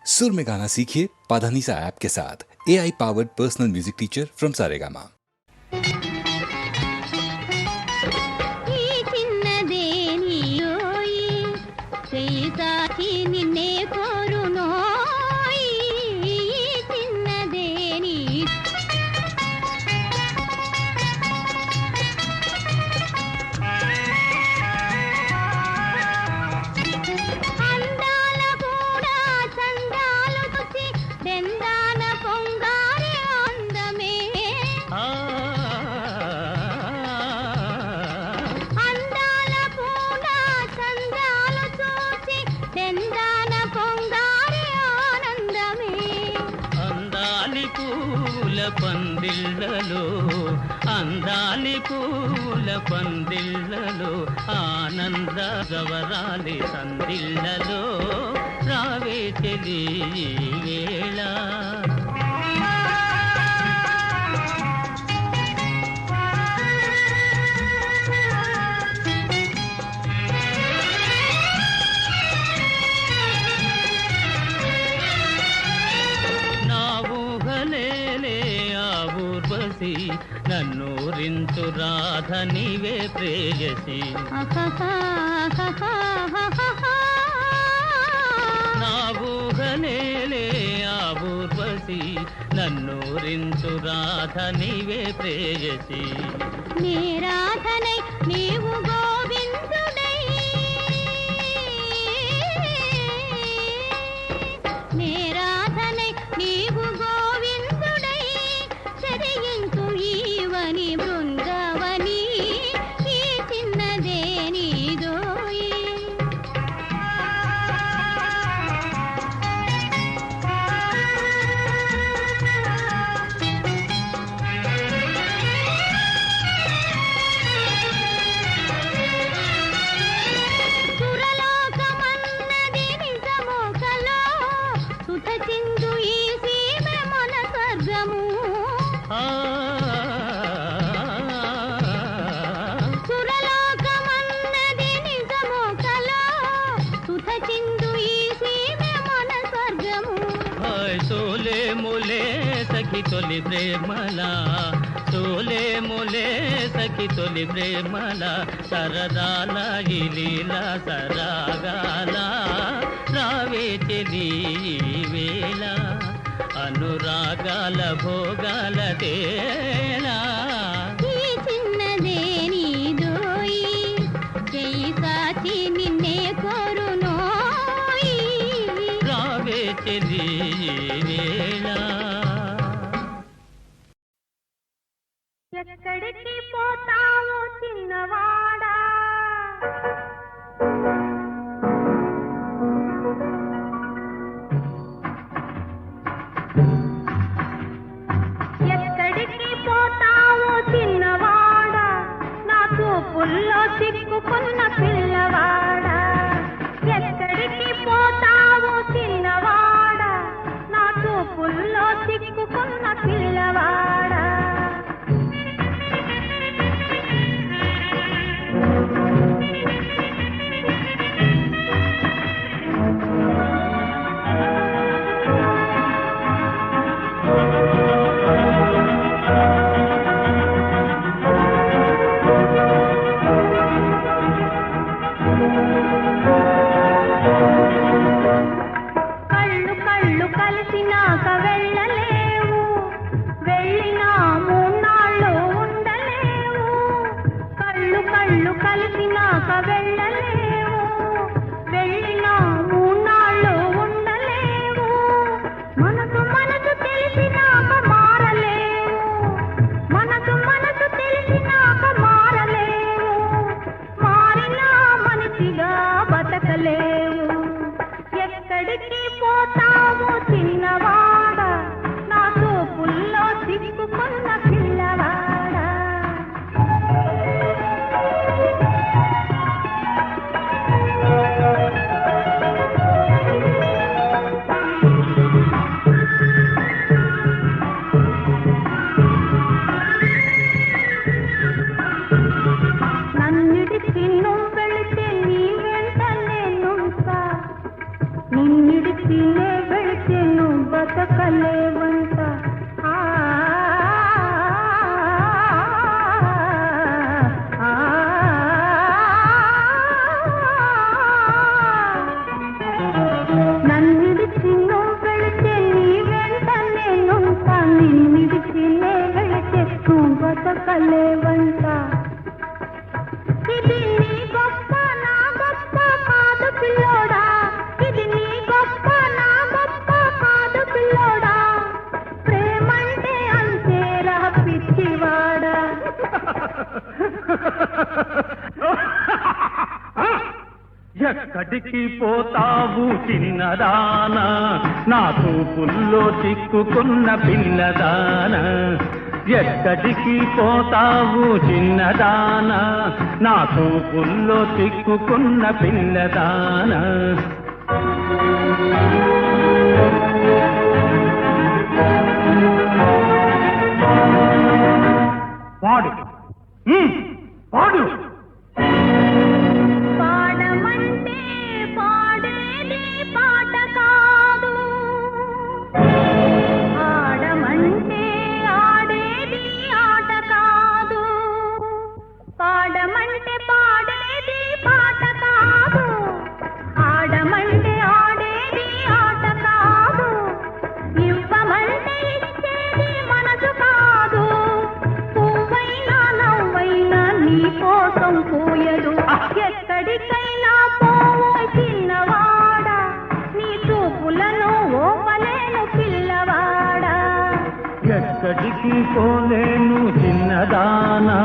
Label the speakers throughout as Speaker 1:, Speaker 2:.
Speaker 1: सुर में गाना सीखिए पाधानीसा ऐप के साथ। AI powered personal music teacher from Saregama.
Speaker 2: అందాలి పూల పందిళ్ళలో ఆనంద గవరాలి సందిళ్ళలో రావే చెలి వేళ నన్నూరించు రాధ నీవే ప్రేయసి నా ఊహలేలే ఆ ఊర్వశి నన్నూరించు రాధ నీవే ప్రేయసి
Speaker 3: నీ రాధనై నీవు గోవిందుడై నీ రాధనై నీవు గోవిందుడై చరించు ఈవని బృందావని ఈ చిన్నదే నీదోయి సురలోకమన్నది నిజము కలో సుధ చిందు ఈ సీమ మన స్వర్గము సురలోకమన్నది నిజము కలో సుధ చిందు ఈ సీమ మన స్వర్గము
Speaker 2: సోలే ములే సఖి తొలి ప్రేమలా సోలే ములే సఖి తొలి ప్రేమలా సరదాల లీలా సరాగాల రావే చెలి వేళ అనురాగాల భోగాల తేలా
Speaker 3: ఈ చిన్నదే నీదోయి చెయ్యి సాచి నిన్నే కోరునోయి
Speaker 2: రావే చెలి వేళ
Speaker 3: ఎక్కడికి పోతావు చిన్నవాడా ఎక్కడికి పోతావు చిన్నవాడా నా చూపుల్లో చిక్కుకున్న పిల్లవాడా ఎక్కడికి పోతావు చిన్నవాడా నా చూపుల్లో చిక్కుకున్న పిల్లవాడా కళ్ళు కళ్ళు కలిసినాక వెళ్ళలేవు వెళ్ళినా మూన్నాళ్ళు ఉండలేవు కళ్ళు కళ్ళు కలిసినాక వెళ్ళలేవు వెళ్ళినా మూన్నాళ్ళు ఉండలేవు మనసు మనసు తెలిసినాక మారలేవు మనసు మనసు తెలిసినాక మారలేవు మారినా మనిషిగా బతకలేవు ఎక్కడికి పోతావు చిన్నవాడా నా చూపుల్లో చిక్కుకున్న పిల్లవాడా నన్నిడిచి నువ్వు వెళితే నీ వెంట నేనుంటా నిన్నిడిచి నే వెళితే
Speaker 4: ఎక్కడికి పోతావు చిన్నదానా, నా చూపుల్లో చిక్కుకున్న పిల్లదానా. ఎక్కడికి పోతావు చిన్నదానా, నా చూపుల్లో చిక్కుకున్న పిల్లదానా. పాడు పాడు.
Speaker 3: పాడమంటే పాడేది పాట కాదు, ఆడమంటే ఆడేది ఆట కాదు. పాడమంటే పాడేది పాట కాదు, ఆడమంటే ఆడేది ఆట కాదు. ఇవ్వమంటే ఇచ్చేది మనసు కాదు, పువ్వైనా నవ్వైనా నీ కోసం పోయదు. ఎక్కడికైనా పోవో చిన్నవాడా, నీ చూపులను ఓపలేను పిల్లవాడా.
Speaker 4: ఎక్కడికి పోలేను చిన్నదానా,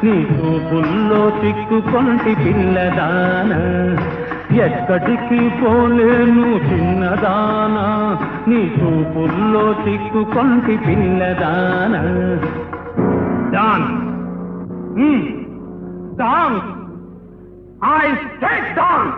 Speaker 4: నీ చూపుల్లో చిక్కుకొంటి పిల్లదానా. ఎక్కడికి పోలేను చిన్నదానా, నీ చూపుల్లో చిక్కుకొంటి పిల్లదానా. Dance dance, I said dance.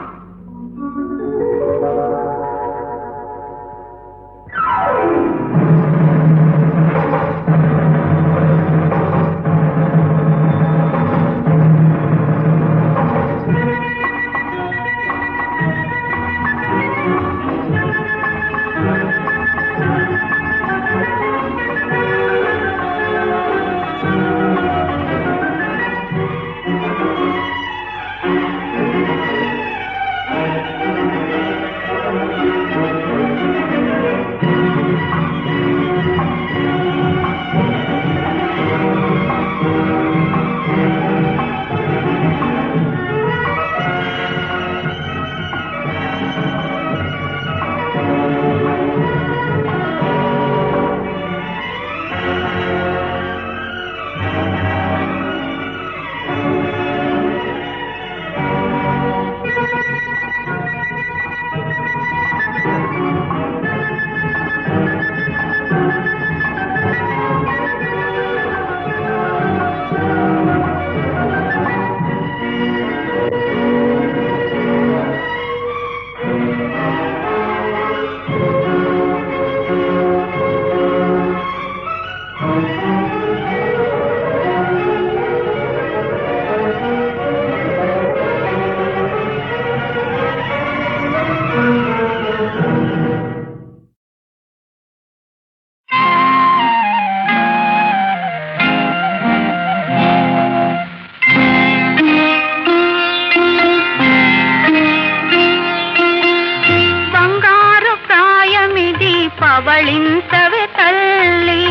Speaker 3: పవళింతవే తల్లి,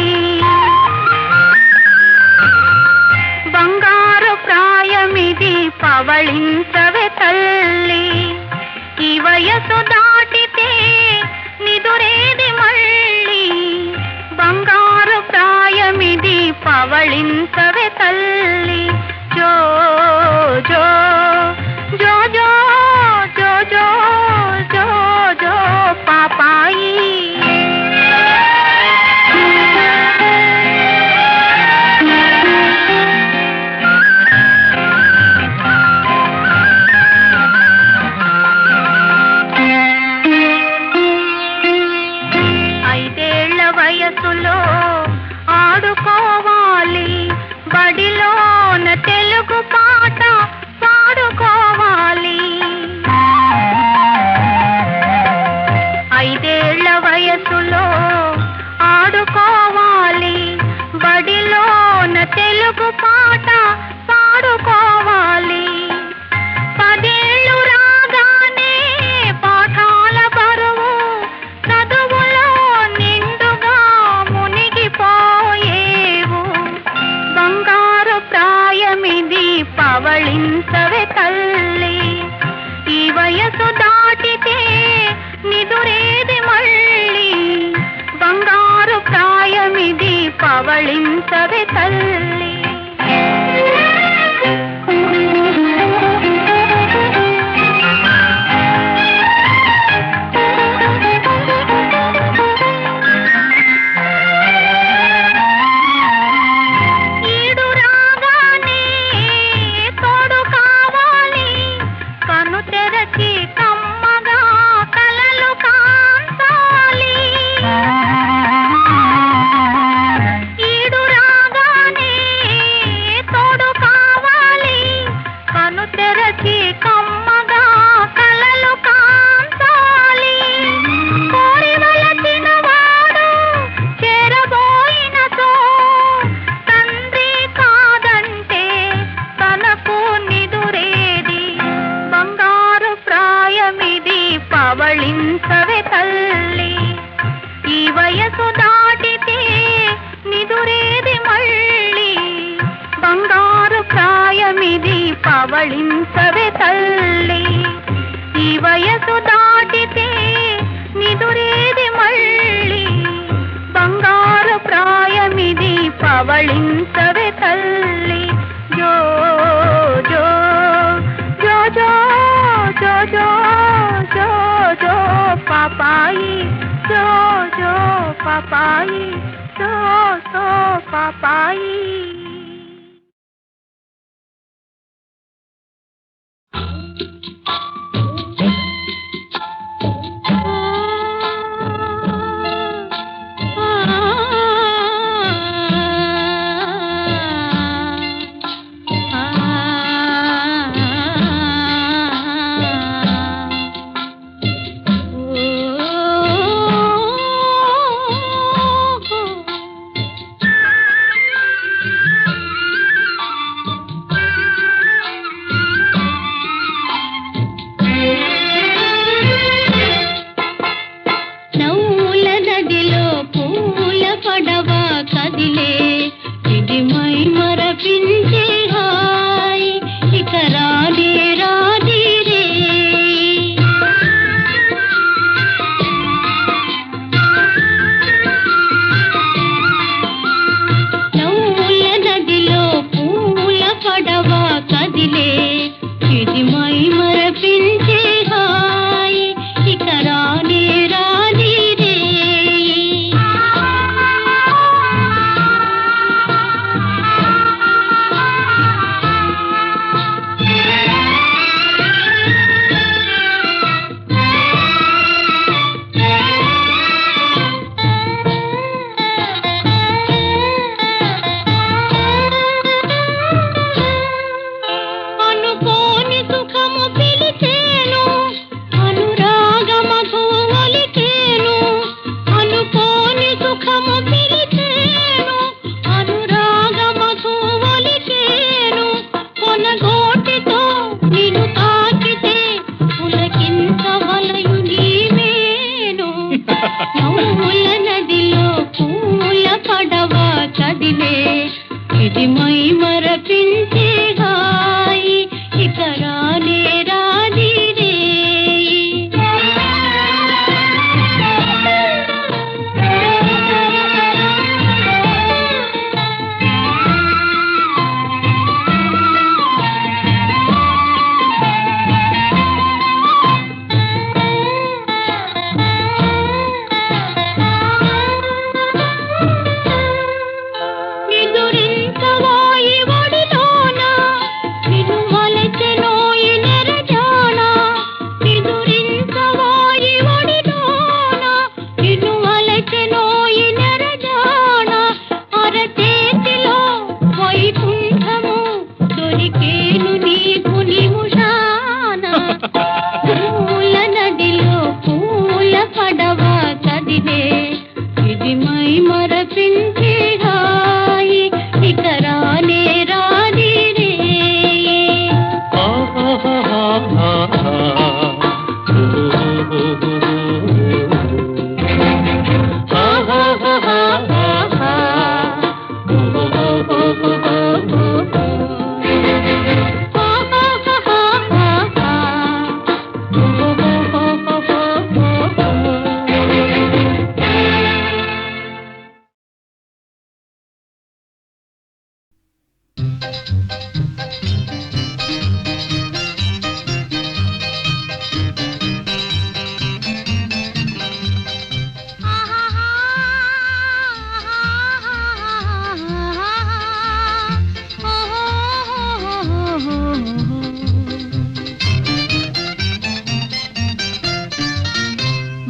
Speaker 3: బంగారు ప్రాయమిది పవళింతవే తల్లి. ఈ వయసు దాటితే నిదురేది మళ్ళీ, బంగారు ప్రాయమిది పవళింతవే తల్లి. జో జో జో జో జో జో జో జో పాపాయి. వయసులో ఆడుకోవాలి, బడిలోన తెలుగు పాట పాడుకోవాలి. 5 ఏళ్ల వయసులో ఆడుకోవాలి, బడిలోన తెలుగు పాట పాడుకోవాలి. 10 ఏళ్ళు రాగానే పాఠాల బరువు చదువులో నిండుగా మునిగిపోయేవు. బంగారు ప్రాయమిది పవళింతవే తల్లి, ఈ వయసు దాటితే నిదురేది మళ్ళీ. బంగారు ప్రాయమిది పవళింతవే తల్లి. పవళించవే తల్లి జో జో జో జో జో జో జో జో పాపాయి జో జో పాపాయి జో జో పాపాయి.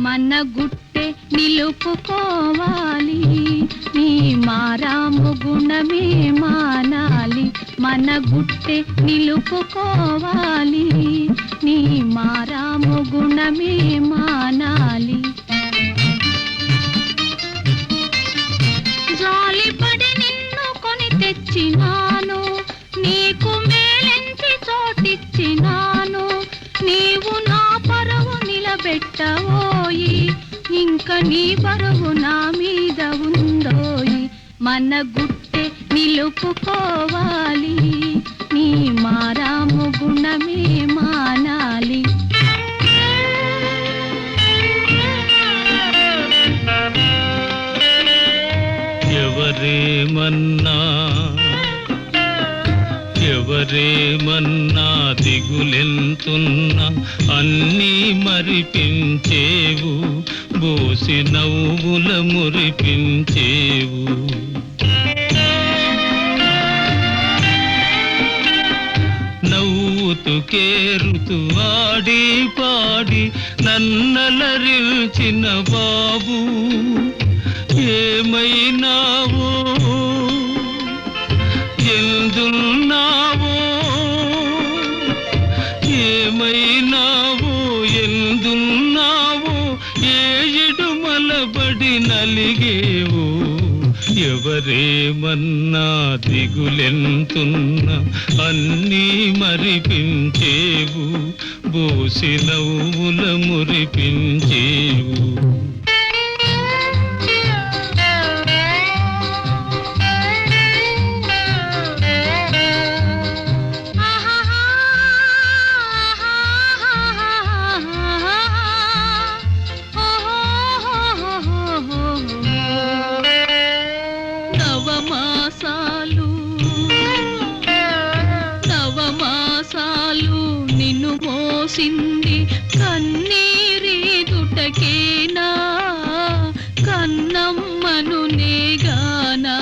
Speaker 5: మన గుట్టె నిలుపుకోవాలి నీ మారాము గుణమే మానాలి మన గుట్టె నిలుపుకోవాలి నీ మారాము గుణమే మానాలి జాలిపడి నిన్ను కొని తెచ్చినాను నీకు మేలెంచి చోటిచ్చినాను నీవు నా పరువు నిలబెట్టవోయి ఇంక నీ పరువు నా మీద ఉందోయి మన గుట్టె నిలుపుకోవాలి నీ మారాము గుణమే మానాలి
Speaker 2: ఎవరి ఎవరేమన్నా ఎవరేమన్నా దిగులెంతున్నా అన్నీ మరిపించేవు బోసి నవ్వుల మురిపించేవు నవ్వుతూ కేరుతూ ఆడి పాడి నన్నలరిల్చిన బాబు ఏమైనావో ఎందున్నావో ఏమైనావో ఎందున్నావో ఏడు మలబడి నలిగేవో ఎవరేమన్నా దిగులెంతున్నా అన్నీ మరిపించేవు బోసి నవ్వుల మురిపించేవు
Speaker 5: నవమాసాలు నిన్ను మోసింది కన్నీరీదుటకేనా కన్నమ్మను నేగానా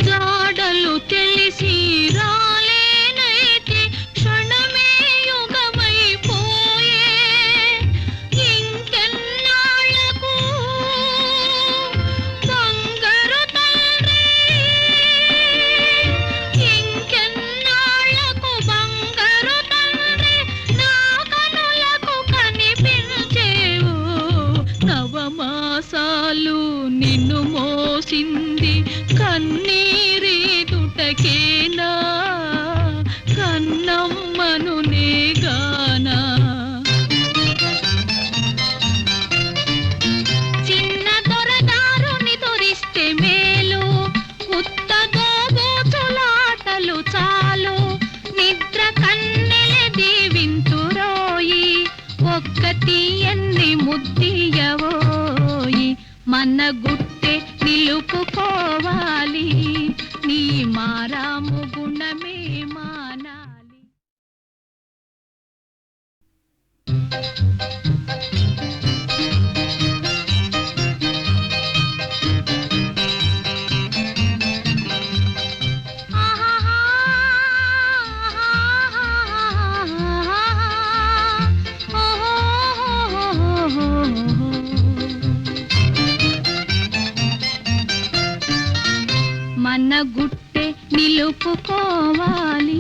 Speaker 5: జాడలు తెలిసి రాలేనైతే క్షణమే యుగమైపోయే ఇంకెన్నాళ్లకు బంగారు తండ్రి ఇంకెన్నాళ్లకు బంగారు తండ్రి నా కనులకు కనిపించేవు నవమాసాలు నిన్ను మోసింది కన్నీరీదుటకేనా కన్నమ్మను నేగానా చిన్న దొరగారుని దొరిస్తే మేలు ఉత్త దోబూచులాటలు చాలు నిద్ర కన్నెల దీవింతురోయి ఒక్కటి ఎన్ని ముద్దియవోయి మన గుట్టె నిలుపుకోవాలి నీ మారాము గుణమే మానాలి మన గుట్టె నిలుపుకోవాలి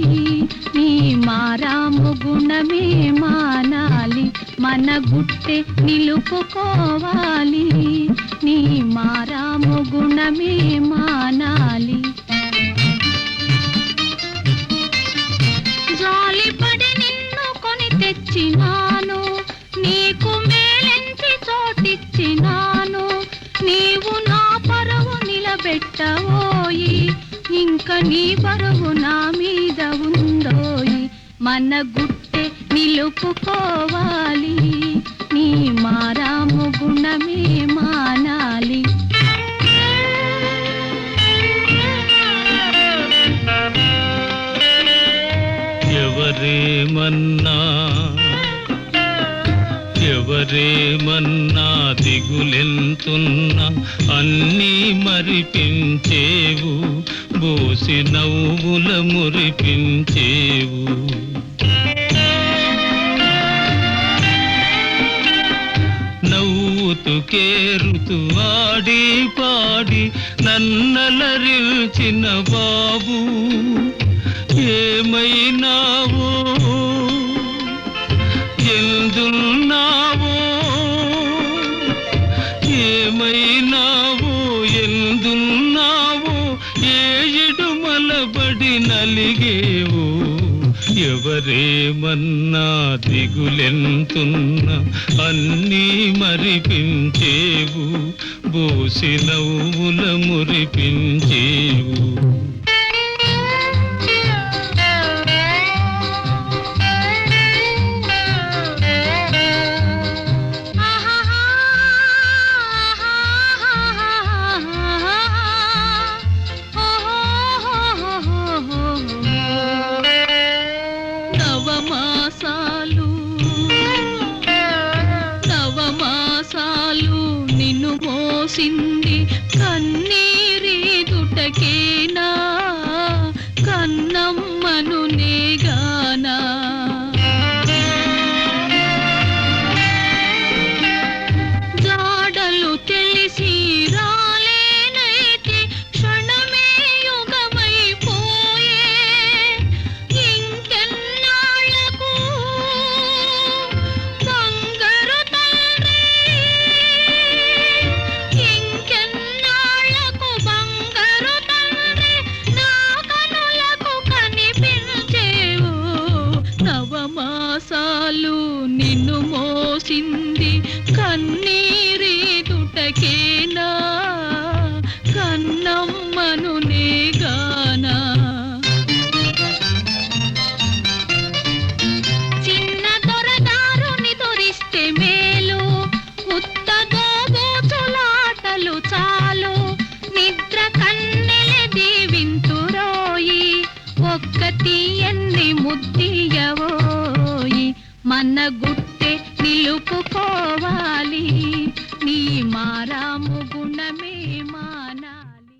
Speaker 5: నీ మారాము గుణమే మానాలి మన గుట్టె నిలుపుకోవాలి నీ మారాము గుణమే మానాలి జాలిపడి నిన్ను కొని తెచ్చినాను నీకు మేలెంచి చోటిచ్చినాను నీవు నా పరువు నిలబెట్టవోయి ఇంక నీ పరువు నా మీద ఉందోయి మన గుట్టె నిలుపుకోవాలి నీ మారాము గుణమే మానాలి
Speaker 2: ఎవరేమన్నా ఎవరేమన్నా దిగులెంతున్నా అన్నీ మరిపించేవు బోసి నవ్వుల మురిపించేవు నవ్వుతూ కేరుతూ ఆడి పాడి నన్నలరిల్చిన బాబు ఏమైనావో ఎందున్నావో ఏమైనావో ఎందున్నావో ఏడు మలబడి నలిగేవో ఎవరేమన్నా దిగులెంతున్నా అన్నీ మరిపించేవు బోసి నవ్వుల మురిపించేవు
Speaker 5: మోసింది కన్నీరీదుటకేనా కన్నమ్మను నేగానా జాడలు తెలిసి రాలేనైతే క్షణమే యుగమైపోయే ఇంకెన్నాళ్లకు బంగారు తండ్రి ఇంకెన్నాళ్లకు బంగారు తండ్రి నా కనులకు కనిపించేవు నవమాసాలు నిన్ను మోసింది కన్నీరీదుటకేనా కన్నమ్మను నేగానా చిన్న దొరదారుని దొరిస్తే మేలు ఉత్తగోబోతులాటలు చాలు నిద్ర కన్నెల దీవింతురోయి ఒక్కటి ఎన్ని ముద్దియవోయి మన గుట్టే నిలుపుకోవాలి నీ మారాము గుణమే మానాలి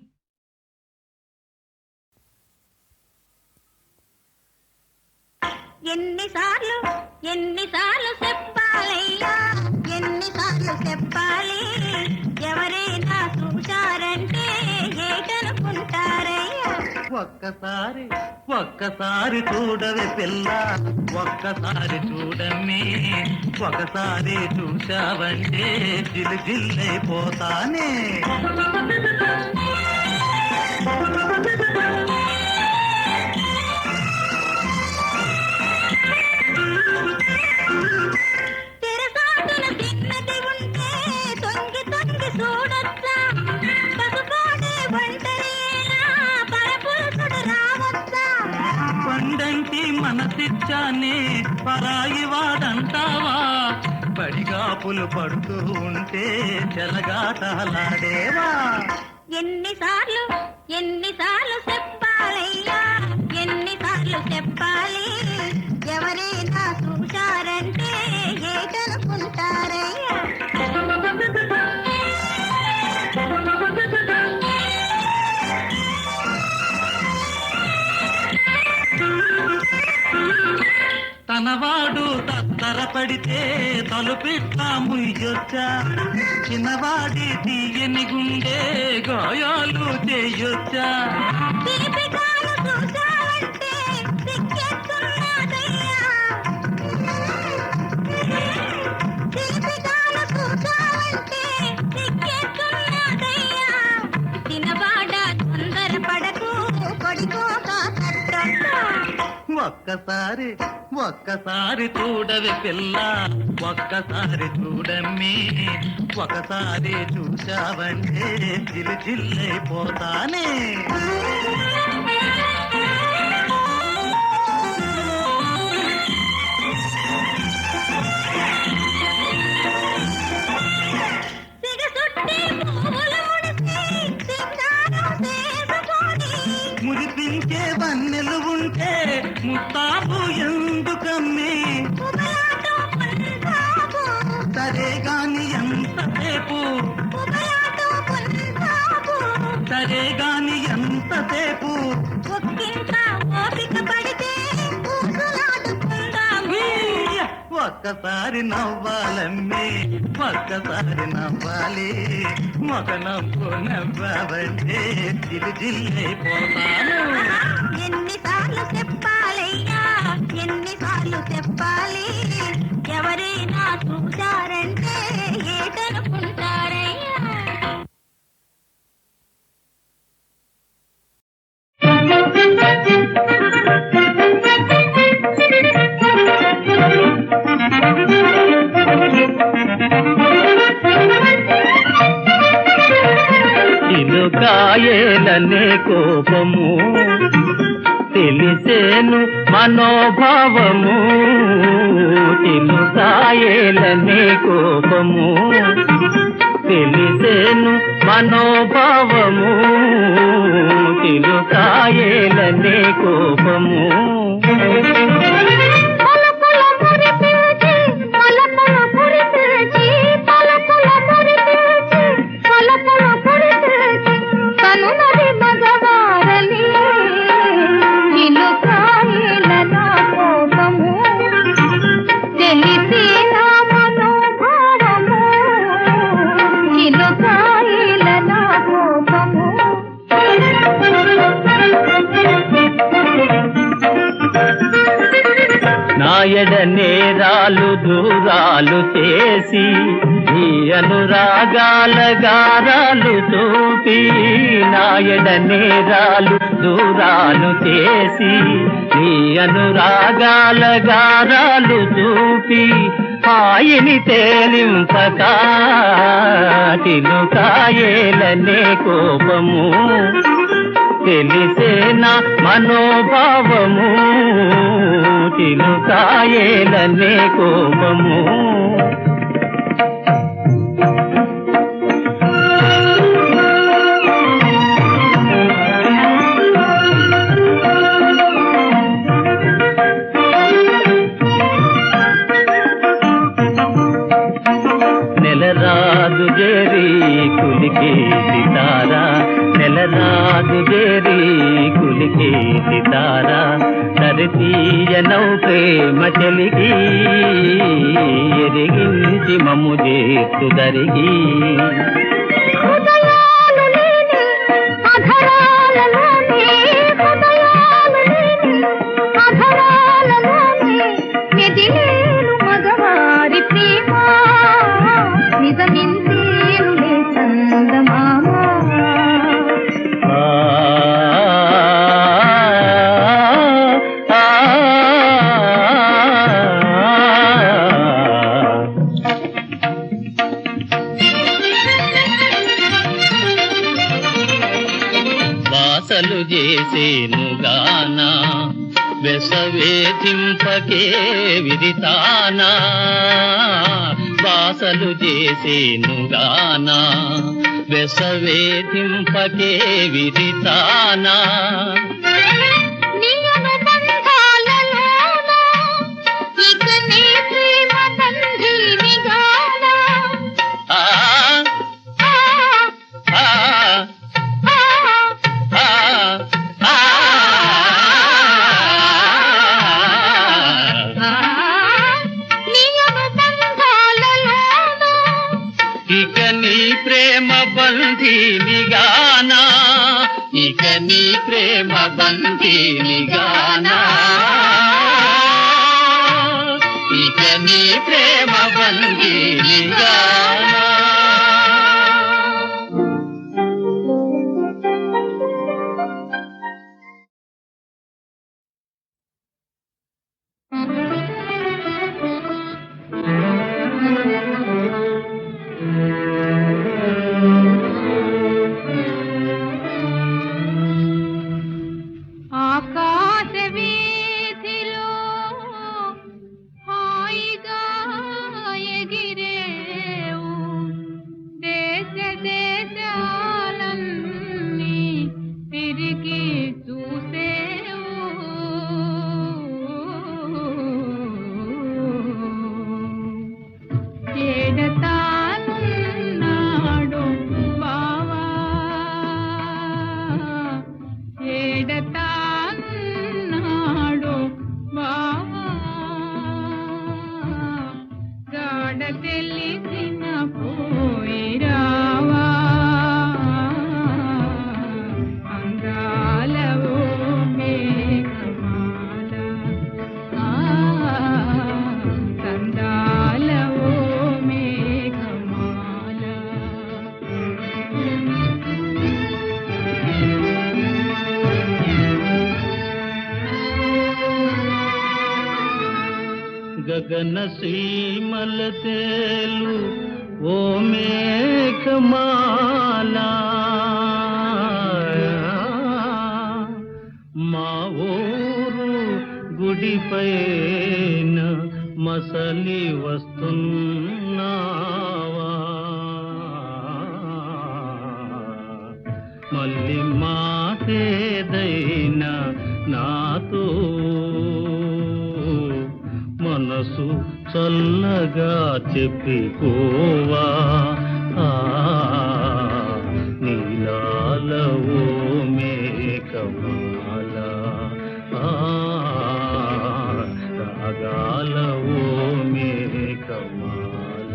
Speaker 3: ఎన్నిసార్లు ఎన్నిసార్లు చెప్పాలయ్యా ఎన్నిసార్లు చెప్పాలి ఎవరైనా చూశారంటే ఏటనుకుంటారయ్యా
Speaker 4: ఒక్కసారి ఒక్కసారి చూడవే పిల్ల ఒక్కసారి చూడమ్మి ఒకసారి చూశావంటే జిల్ జిల్లైపోతానే
Speaker 3: తెరసాటున చిన్నది ఉంటే తొంగి తొంగి చూడొచ్చా పసుపోటే ఒంటరియేనా పరపురుషుడు రావచ్చా
Speaker 4: పండంటి మనసిచ్చానే పరాయి వాడంటావా పడిగాపులు పడుతూ ఉంటే చెలగాటలాడేవా
Speaker 3: ఎన్నిసార్లు ఎన్నిసార్లు చెప్పాలయ్యా ఎన్నిసార్లు చెప్పాలి ఎవరైనా చూశారంటే ఏటనుకుంటారయ్యా
Speaker 4: తనవాడు తత్తరపడితే తలుపిట్లా ముయ్యొచ్చా చిన్నవాడి తీయని గుండె గాయాలు చేయొచ్చా
Speaker 3: దీపికాలు చూశావంటే సిగ్గెత్తున్నదయ్యా దీపికాలు చూశావంటే సిగ్గెత్తున్నదయ్యా చిన్నవాడ తొందరపడకు కొడికోక కట్టొద్దా
Speaker 4: ఒక్కసారి ఒక్కసారి చూడవి పిల్ల ఒక్కసారి చూడమ్మి ఒకసారి చూశావంటే జిల్ జిల్లైపోతానే
Speaker 3: సిగసుట్టి పువ్వులు ముడిసి సింగారం చేసుకొని
Speaker 4: మురిపించే వన్నెలు ఉంటే ముస్తాబు ఎందుకమ్మి
Speaker 3: ఉబలాటం పుల్లాబు
Speaker 4: సరే గాని ఎంతసేపు
Speaker 3: ఉబలాటం పుల్లాబు
Speaker 4: సరే గాని ఎంతసేపు
Speaker 3: ఒక్కింత ఓపిక పడితే ఊసులాడుకుందాము
Speaker 4: వీయ్య! ఒక్కసారి నవ్వాలమ్మి ఒక్కసారి నవ్వాలి మొక నవ్వు నవ్వావంటే జిల్ జిల్లైపోతాను
Speaker 3: ఎన్నిసార్లు చెప్పాలయ్యా ఎన్నిసార్లు చెప్పాలి ఎవరైనా చూశారంటే ఏటనుకుంటారయ్యా
Speaker 4: ఇలుకాయేలనే కోపము తెలిసేను మనోభావము ఇలుకాయేలనే కోపము తెలిసేను మనోభావము ఇలుకాయేలనే కోపము
Speaker 3: పలపుల మురిపిల్చి పలపుల మురిపిల్చి పలపుల మురిపిల్చి పలపుల
Speaker 4: ఎడ నేరాలు దూరాలు చేసి నీ అనురాగాల గారాలు చూపి నా ఎడ నేరాలు దూరాలు చేసి నీ అనురాగాల గారాలు చూపి హాయిని తేలింపక చిలుకాయేలనే కోపము తెలిసేనా మనోభావము చిలుకాయేలనే కోపము నెలరాజు జేరి కులికే సితారా నెలరాజు జేరి కులికే సితారా సరితీయనౌ ప్రేమ చెలిగి ఎరిగించి మమ్ము చేస్తు దరిగి
Speaker 3: హృదయాలు లేని అధరాలలోనే హృదయాలు లేని అధరాలలోనే మెదిలేను మగవారి ప్రేమ నిజమించేనులే చందమామ
Speaker 4: వాసలు చేసేనుగానా వెసవేధింపకే విదితానా వాసలు చేసేనుగానా వెసవేధింపకే విదితానా ఇక నీ ప్రేమ బంధీనిగానా ఇక నీ ప్రేమ బంధీనిగానా ఇక నీ ప్రేమ బంధీనిగానా
Speaker 5: ఆకాశ వీధిలో హాయిగా ఎగిరేవు దేశ దేశాలన్నీ తిరిగి చూసేవు ఏడతానున్నాడు బావా ఏడతానున్నాడు బావా గాడ తెలిసిన పోయిరావా అందాలవో మేఘమాల సందాలవో మేఘమాల
Speaker 4: గగన సీమల తేలు ఓ మేఘమాలా మా ఊరు గుడిపైన మసలి వస్తున్నావా మళ్ళీ మాటేదైనా నాతో మనసు చల్లగా చెప్పిపోవా నీలాలవో మేఘమాల రాగాలవో మేఘమాల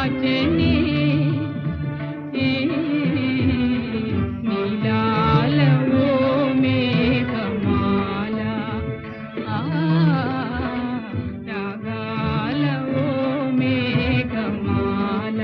Speaker 5: కాచనే నీలాల ఓ మేఘమాల రాగాల ఓ మేఘమాల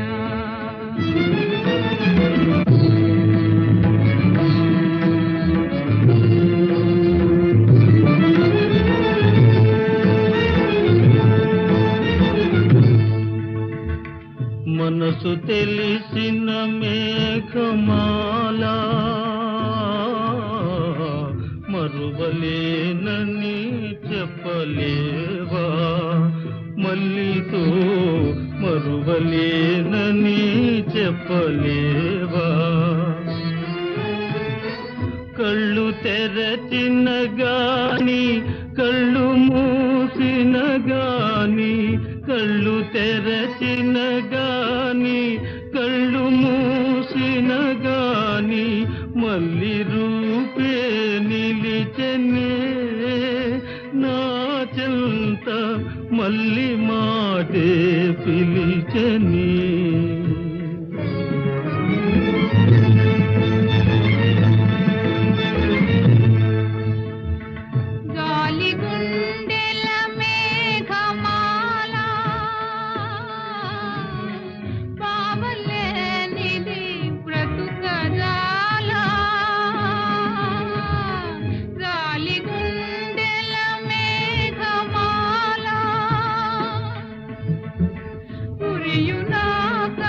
Speaker 4: మనసు తెలిసిన మేఘమాల మరువలేనని చెప్పలేవా మల్లితో మరువలేనని చెప్పలేవా కళ్ళు తెరచిన గాని కళ్ళు మూసిన గాని కళ్ళు తెరచిన గాని కళ్ళు మూసిన గాని మల్లి రూపే నిలిచెనే నా చెంత మల్లి మాటే పిలిచెని
Speaker 5: గాలి గుండెల మేఘమాల పావలేనిది బ్రతుకజాల గాలి గుండెల మేఘమాల ఉరియునాక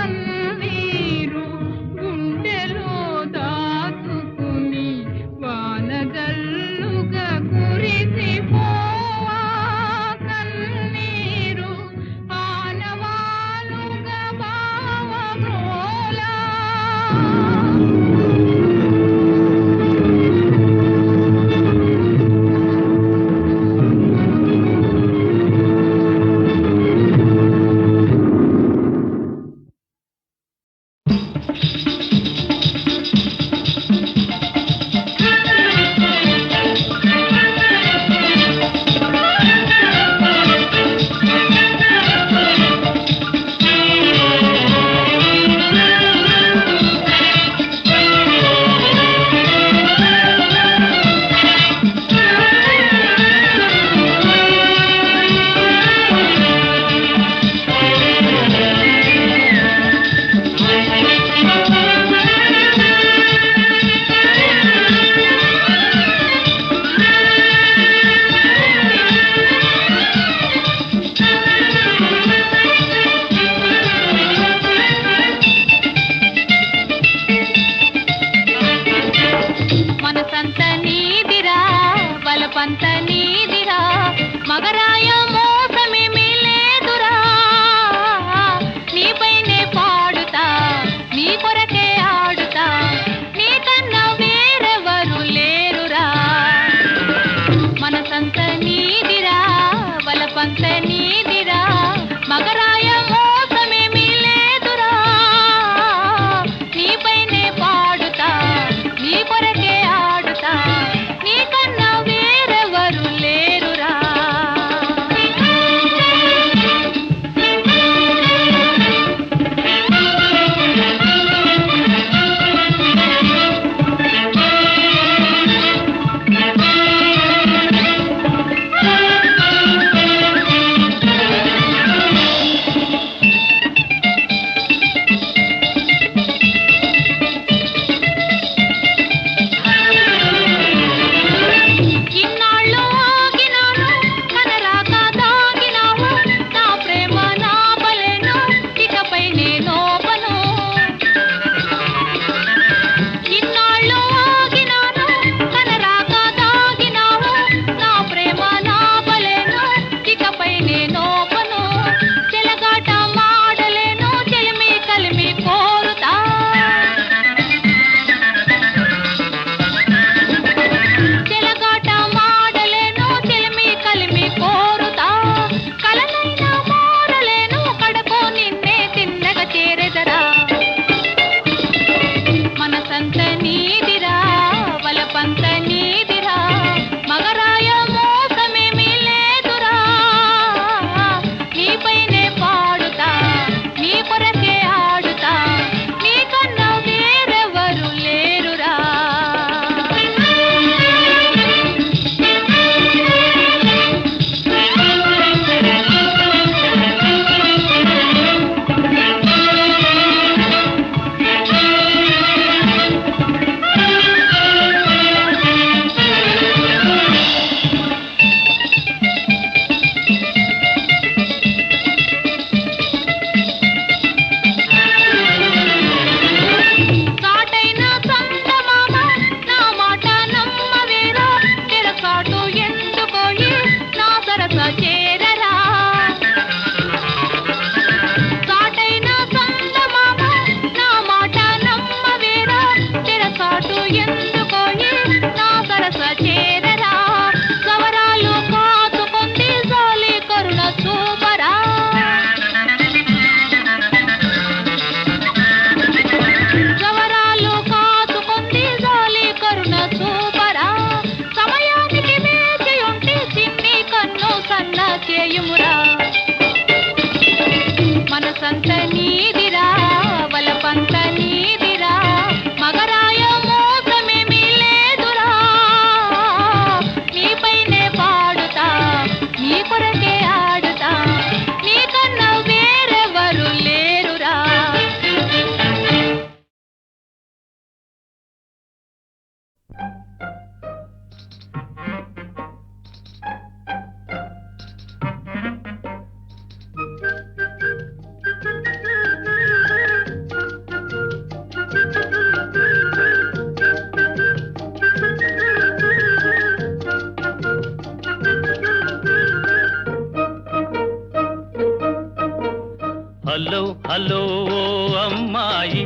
Speaker 4: హలో హలో ఓ అమ్మాయి,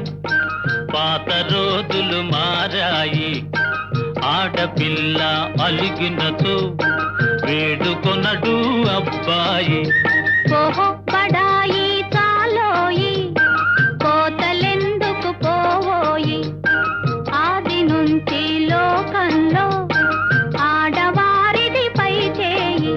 Speaker 4: పాత రోజులు మారాయి. ఆడపిల్ల అలిగినతో వేడుకొనడు అబ్బాయి.
Speaker 3: ఓహో బడాయి చాలోయి, కోతలెందుకు పోవోయి. ఆది నుంచి లోకంలో ఆడవారిది పై చేయి.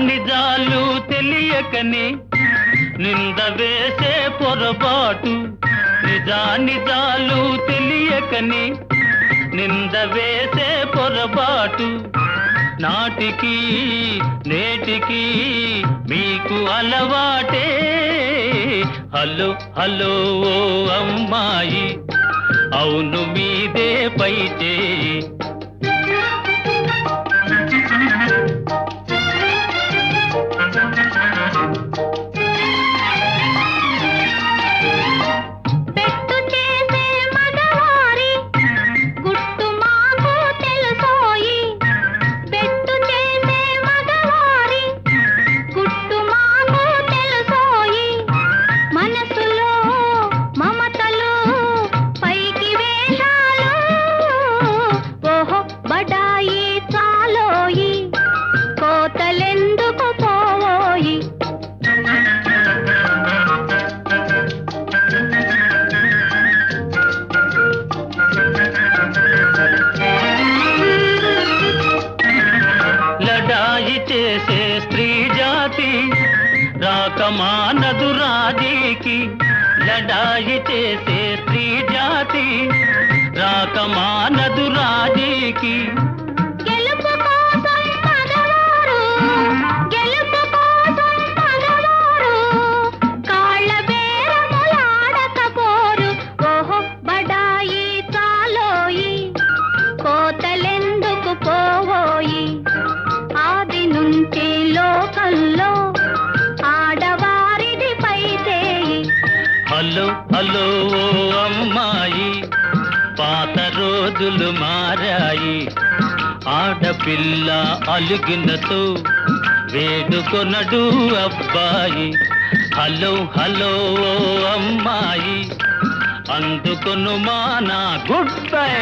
Speaker 4: నిజాలు తెలియకని నింద వేసే పొరపాటు. నిజాలు తెలియకని నింద వేసే పొరపాటు. నాటికి నేటికి మీకు అలవాటే. హలో హలో ఓ అమ్మాయి, అవును మీదే పై చేయి.
Speaker 3: పెట్టు చేసే మగవారి గుట్టు మాకు తెలుసోయి. పెట్టు చేసే మగవారి గుట్టు మాకు తెలుసోయి. మనసులో మమతలు పైకి వేషాలు. ఓహో బడాయి చాలోయి, కోతలెందుకు పోవోయి.
Speaker 4: లడాయి చేసే స్త్రీ జాతి రాకమానదు రాజీకి. లడాయి చేసే స్త్రీ జాతి రాకమానదు రాజీకి.
Speaker 3: గెలుపు కోసం మగవారు, గెలుపు కోసం మగవారు కాళ్ళ బేరములాడకపోరు. ఓహో బడాయి చాలోయి, కోతలెందుకు పోవోయి. ఆది నుంచి లోకంలో ఆడవారిది పై చేయి.
Speaker 4: హలో హలో ఓ అమ్మాయి, పాత రోజులు మారాయి. ఆడపిల్ల అలిగినతో వేడుకొనడు అబ్బాయి. హలో హలో ఓ అమ్మాయి, అందుకొను మా నా గుడ్ బై.